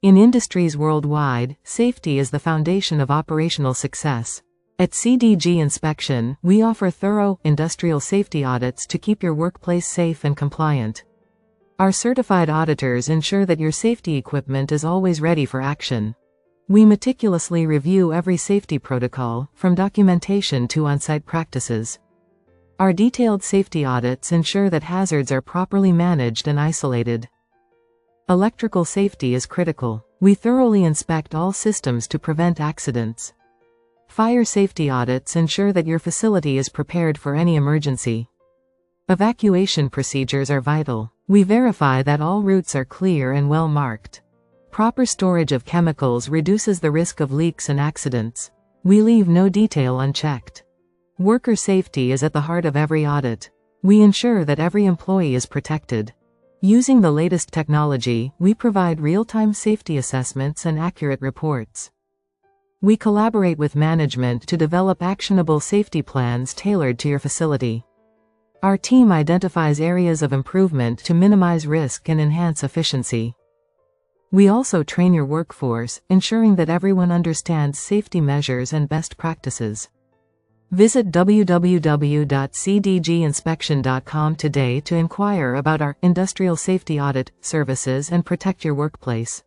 In industries worldwide, safety is the foundation of operational success. At CDG Inspection, we offer thorough, industrial safety audits to keep your workplace safe and compliant. Our certified auditors ensure that your safety equipment is always ready for action. We meticulously review every safety protocol, from documentation to on-site practices. Our detailed safety audits ensure that hazards are properly managed and isolated. Electrical safety is critical. We thoroughly inspect all systems to prevent accidents. Fire safety audits ensure that your facility is prepared for any emergency. Evacuation procedures are vital. We verify that all routes are clear and well marked. Proper storage of chemicals reduces the risk of leaks and accidents. We leave no detail unchecked. Worker safety is at the heart of every audit. We ensure that every employee is protected. Using the latest technology, we provide real-time safety assessments and accurate reports. We collaborate with management to develop actionable safety plans tailored to your facility. Our team identifies areas of improvement to minimize risk and enhance efficiency. We also train your workforce, ensuring that everyone understands safety measures and best practices. Visit www.cdginspection.com today to inquire about our industrial safety audit services and protect your workplace.